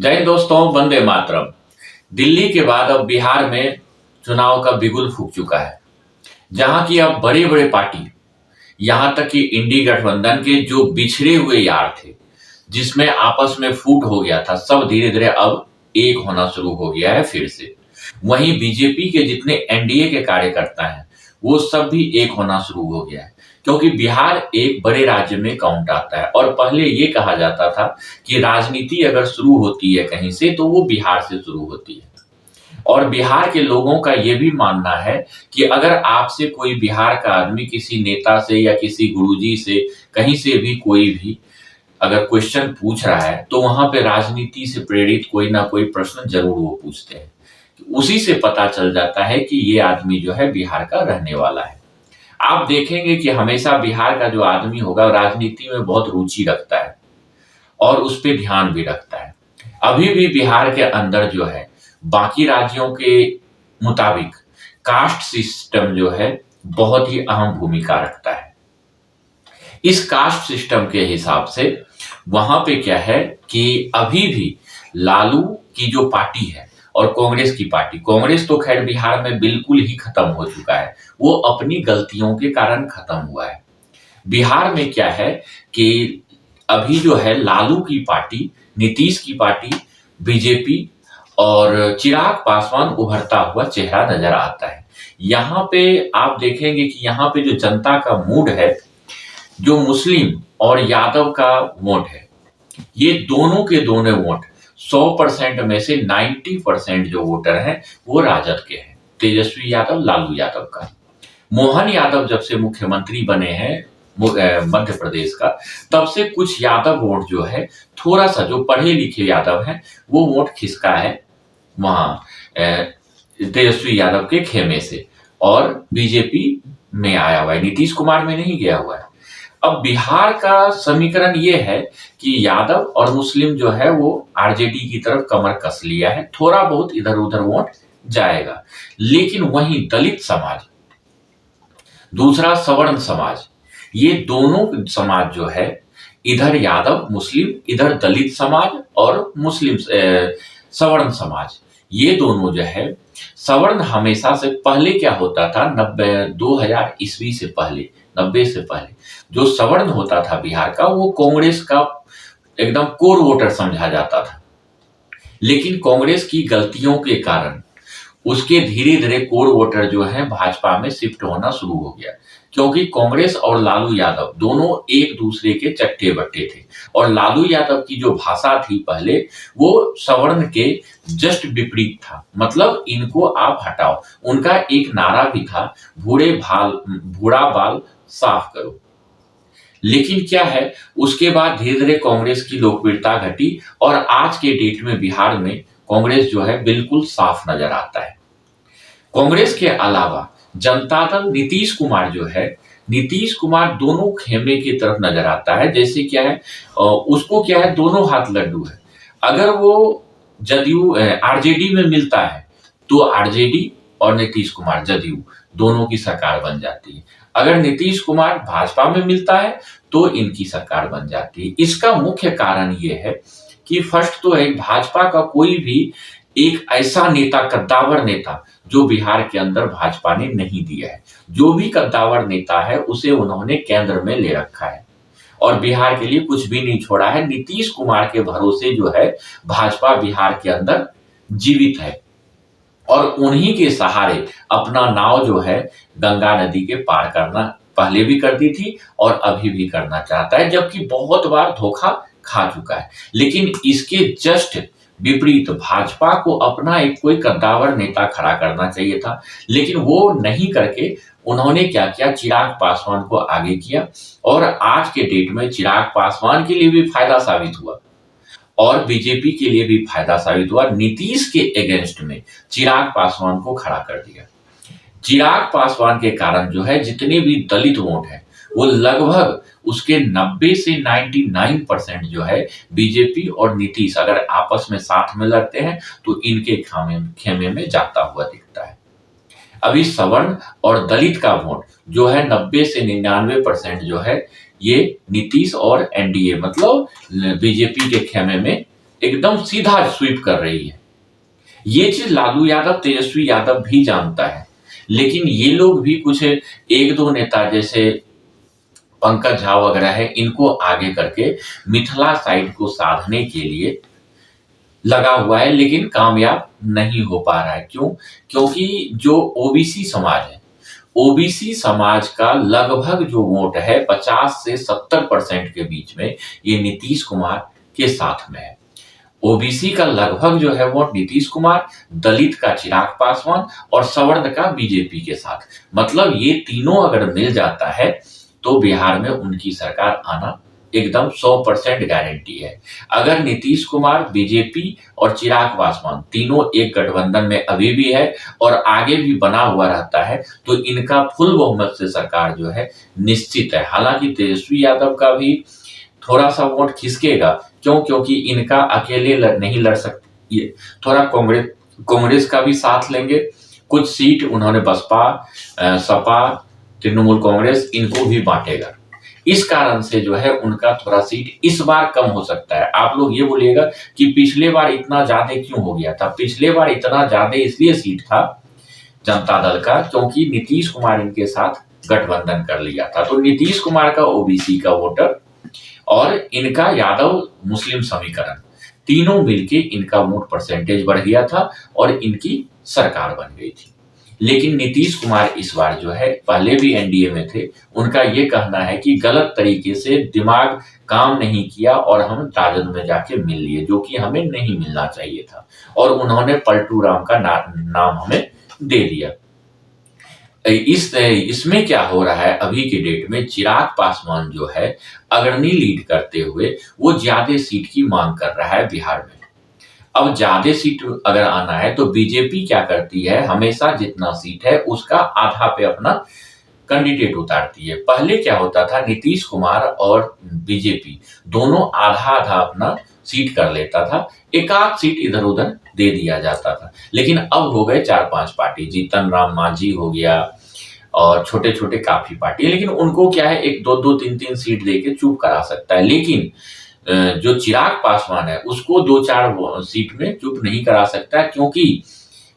जय हिंद दोस्तों, वंदे मातरम। दिल्ली के बाद अब बिहार में चुनाव का बिगुल फूक चुका है, जहां की अब बड़े बड़े पार्टी, यहां तक कि इंडी गठबंधन के जो बिछड़े हुए यार थे, जिसमें आपस में फूट हो गया था, सब धीरे धीरे अब एक होना शुरू हो गया है फिर से। वहीं बीजेपी के जितने एनडीए के कार्यकर्ता हैं, वो सब भी एक होना शुरू हो गया है, क्योंकि बिहार एक बड़े राज्य में काउंट आता है। और पहले ये कहा जाता था कि राजनीति अगर शुरू होती है कहीं से तो वो बिहार से शुरू होती है। और बिहार के लोगों का ये भी मानना है कि अगर आपसे कोई बिहार का आदमी किसी नेता से या किसी गुरुजी से कहीं से भी कोई भी अगर क्वेश्चन पूछ रहा है, तो वहां पे राजनीति से प्रेरित कोई ना कोई प्रश्न जरूर वो पूछते हैं। उसी से पता चल जाता है कि ये आदमी जो है बिहार का रहने वाला है। आप देखेंगे कि हमेशा बिहार का जो आदमी होगा राजनीति में बहुत रुचि रखता है और उस पर ध्यान भी रखता है। अभी भी बिहार के अंदर जो है बाकी राज्यों के मुताबिक कास्ट सिस्टम जो है बहुत ही अहम भूमिका रखता है। इस कास्ट सिस्टम के हिसाब से वहां पे क्या है कि अभी भी लालू की जो पार्टी है और कांग्रेस की पार्टी, कांग्रेस तो खैर बिहार में बिल्कुल ही खत्म हो चुका है, वो अपनी गलतियों के कारण खत्म हुआ है। बिहार में क्या है कि अभी जो है लालू की पार्टी, नीतीश की पार्टी, बीजेपी और चिराग पासवान उभरता हुआ चेहरा नजर आता है। यहाँ पे आप देखेंगे कि यहाँ पे जो जनता का मूड है, जो मुस्लिम और यादव का वोट है, ये दोनों के दोनों वोट 100% में से 90% जो वोटर हैं वो राजद के हैं, तेजस्वी यादव, लालू यादव का। मोहन यादव जब से मुख्यमंत्री बने हैं मध्य प्रदेश का, तब से कुछ यादव वोट जो है, थोड़ा सा जो पढ़े लिखे यादव हैं वो वोट खिसका है वहां तेजस्वी यादव के खेमे से, और बीजेपी में आया हुआ है, नीतीश कुमार में नहीं गया हुआ है। अब बिहार का समीकरण ये है कि यादव और मुस्लिम जो है वो आरजेडी की तरफ कमर कस लिया है, थोड़ा बहुत इधर उधर वोट जाएगा। लेकिन वहीं दलित समाज, दूसरा सवर्ण समाज, ये दोनों समाज जो है, इधर यादव मुस्लिम, इधर दलित समाज और मुस्लिम सवर्ण समाज, ये दोनों जो है, सवर्ण हमेशा से पहले क्या होता था, 2000 ईस्वी से पहले, 90 से पहले जो सवर्ण होता था बिहार का, वो कांग्रेस का एकदम कोर वोटर समझा जाता था। लेकिन कांग्रेस की गलतियों के कारण उसके धीरे धीरे कोर वोटर जो है भाजपा में शिफ्ट होना शुरू हो गया, क्योंकि कांग्रेस और लालू यादव दोनों एक दूसरे के चट्टे बट्टे थे। और लालू यादव की जो भाषा थी पहले, वो सवर्ण के जस्ट विपरीत था, मतलब इनको आप हटाओ। उनका एक नारा भी था, भूरा बाल साफ करो। लेकिन क्या है, उसके बाद धीरे धीरे कांग्रेस की लोकप्रियता घटी और आज के डेट में बिहार में कांग्रेस जो है बिल्कुल साफ नजर आता है। कांग्रेस के अलावा जनता दल, नीतीश कुमार जो है, नीतीश कुमार दोनों खेमे की तरफ नजर आता है। जैसे क्या है, उसको क्या है, दोनों हाथ लड्डू है। अगर वो जदयू आरजेडी में मिलता है तो आरजेडी और नीतीश कुमार जदयू दोनों की सरकार बन जाती है। अगर नीतीश कुमार भाजपा में मिलता है तो इनकी सरकार बन जाती है। इसका मुख्य कारण यह है कि फर्स्ट तो है, भाजपा का कोई भी एक ऐसा नेता, कद्दावर नेता, जो बिहार के अंदर भाजपा ने नहीं दिया है। जो भी कद्दावर नेता है उसे उन्होंने केंद्र में ले रखा है और बिहार के लिए कुछ भी नहीं छोड़ा है। नीतीश कुमार के भरोसे जो है भाजपा बिहार के अंदर जीवित है और उन्हीं के सहारे अपना नाव जो है गंगा नदी के पार करना पहले भी करती थी और अभी भी करना चाहता है, जबकि बहुत बार धोखा खा चुका है। लेकिन इसके जस्ट विपरीत भाजपा को अपना एक कोई कद्दावर नेता खड़ा करना चाहिए था, लेकिन वो नहीं करके उन्होंने क्या किया, चिराग पासवान को आगे किया। और आज के डेट में चिराग पासवान के लिए भी फायदा साबित हुआ और बीजेपी के लिए भी फायदा साबित हुआ। नीतीश के अगेंस्ट में चिराग पासवान को खड़ा कर दिया। चिराग पासवान के कारण जो है जितने भी दलित वोट है, वो लगभग उसके 90 से 99% जो है बीजेपी और नीतीश अगर आपस में साथ में लड़ते हैं तो इनके खेमे में जाता हुआ दिखता है। अभी सवर्ण और दलित का वोट जो है 90 से 99% जो है ये नीतीश और एनडीए मतलब बीजेपी के खेमे में एकदम सीधा स्वीप कर रही है। ये चीज लालू यादव, तेजस्वी यादव भी जानता है, लेकिन ये लोग भी कुछ एक दो नेता जैसे पंकज झा वगैरह है, इनको आगे करके मिथिला साइड को साधने के लिए लगा हुआ है, लेकिन कामयाब नहीं हो पा रहा है। क्यों? क्योंकि जो ओबीसी समाज है, ओबीसी समाज का लगभग जो वोट है 50 से 70% के बीच में ये नीतीश कुमार के साथ में है। ओबीसी का लगभग जो है वोट नीतीश कुमार, दलित का चिराग पासवान और सवर्ण का बीजेपी के साथ। मतलब ये तीनों अगर मिल जाता है तो बिहार में उनकी सरकार आना एकदम 100% गारंटी है। अगर नीतीश कुमार, बीजेपी और चिराग पासवान तीनों एक गठबंधन में अभी भी है और आगे भी बना हुआ रहता है तो इनका फुल बहुमत से सरकार जो है निश्चित है। हालांकि तेजस्वी यादव का भी थोड़ा सा वोट खिसकेगा। क्यों? क्योंकि इनका अकेले नहीं लड़ सकती, ये थोड़ा कांग्रेस का भी साथ लेंगे। कुछ सीट उन्होंने बसपा, सपा, तृणमूल कांग्रेस इनको भी बांटेगा। इस कारण से जो है उनका थोड़ा सीट इस बार कम हो सकता है। आप लोग ये बोलिएगा कि पिछले बार इतना ज्यादा क्यों हो गया था? पिछले बार इतना ज्यादा इसलिए सीट था जनता दल का क्योंकि नीतीश कुमार इनके साथ गठबंधन कर लिया था। तो नीतीश कुमार का ओबीसी का वोटर और इनका यादव मुस्लिम समीकरण तीनों मिलके इनका वोट परसेंटेज बढ़ गया था और इनकी सरकार बन गई थी। लेकिन नीतीश कुमार इस बार जो है, पहले भी एनडीए में थे, उनका ये कहना है कि गलत तरीके से दिमाग काम नहीं किया और हम राजद में जाके मिल लिए, जो कि हमें नहीं मिलना चाहिए था, और उन्होंने पलटू राम का नाम हमें दे दिया। इसमें क्या हो रहा है, अभी के डेट में चिराग पासवान जो है अग्रणी लीड करते हुए वो ज्यादा सीट की मांग कर रहा है बिहार में। अब ज्यादा सीट अगर आना है तो बीजेपी क्या करती है, हमेशा जितना सीट है उसका आधा पे अपना कैंडिडेट उतारती है। पहले क्या होता था, नीतीश कुमार और बीजेपी दोनों आधा आधा अपना सीट कर लेता था, एक आध सीट इधर उधर दे दिया जाता था। लेकिन अब हो गए 4-5 पार्टी, जीतन राम मांझी हो गया और छोटे छोटे काफी पार्टी, लेकिन उनको क्या है, एक दो दो तीन तीन सीट देके चुप करा सकता है। लेकिन जो चिराग पासवान है उसको 2-4 सीट में चुप नहीं करा सकता, क्योंकि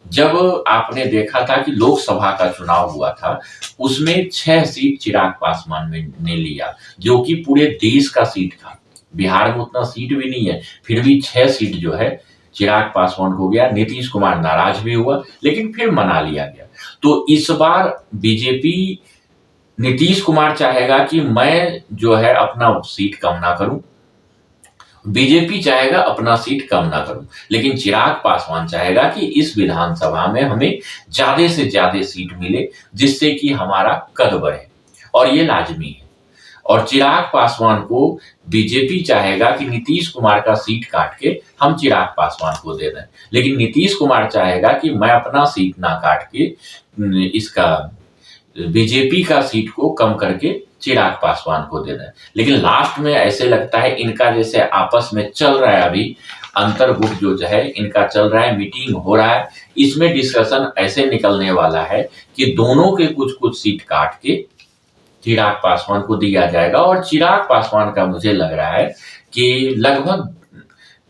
जब आपने देखा था कि लोकसभा का चुनाव हुआ था उसमें 6 सीट चिराग पासवान ने लिया, जो कि पूरे देश का सीट था। बिहार में उतना सीट भी नहीं है, फिर भी 6 सीट जो है चिराग पासवान को गया। नीतीश कुमार नाराज भी हुआ लेकिन फिर मना लिया गया। तो इस बार बीजेपी, नीतीश कुमार चाहेगा कि मैं जो है अपना सीट कम ना करूं, बीजेपी चाहेगा अपना सीट कम ना करूं, लेकिन चिराग पासवान चाहेगा कि इस विधानसभा में हमें ज्यादा से ज्यादा सीट मिले जिससे कि हमारा कद बढ़े, और ये लाजमी है। और चिराग पासवान को बीजेपी चाहेगा कि नीतीश कुमार का सीट काट के हम चिराग पासवान को दे दें, लेकिन नीतीश कुमार चाहेगा कि मैं अपना सीट ना काट के इसका बीजेपी का सीट को कम करके चिराग पासवान को दे दें। लेकिन लास्ट में ऐसे लगता है इनका जैसे आपस में चल रहा है, अभी अंतर्गुट जो है इनका चल रहा है, मीटिंग हो रहा है, इसमें डिस्कशन ऐसे निकलने वाला है कि दोनों के कुछ कुछ सीट काट के चिराग पासवान को दिया जाएगा। और चिराग पासवान का मुझे लग रहा है कि लगभग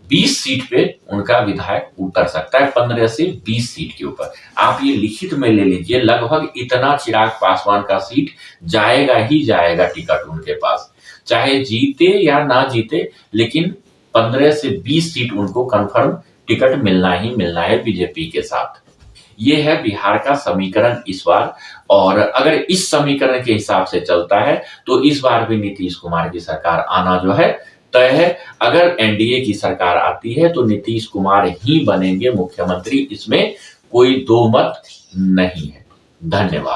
20 सीट पे उनका विधायक उतर सकता है, 15 से 20 सीट के ऊपर। आप ये लिखित में ले लीजिए, लगभग इतना चिराग पासवान का सीट जाएगा ही जाएगा टिकट उनके पास, चाहे जीते या ना जीते, लेकिन 15 से 20 सीट उनको कंफर्म टिकट मिलना ही मिलना है बीजेपी के साथ। ये है बिहार का समीकरण इस बार, और अगर इस समीकरण के हिसाब से चलता है तो इस बार भी नीतीश कुमार की सरकार आना जो है तय है। अगर एनडीए की सरकार आती है तो नीतीश कुमार ही बनेंगे मुख्यमंत्री, इसमें कोई दो मत नहीं है। धन्यवाद।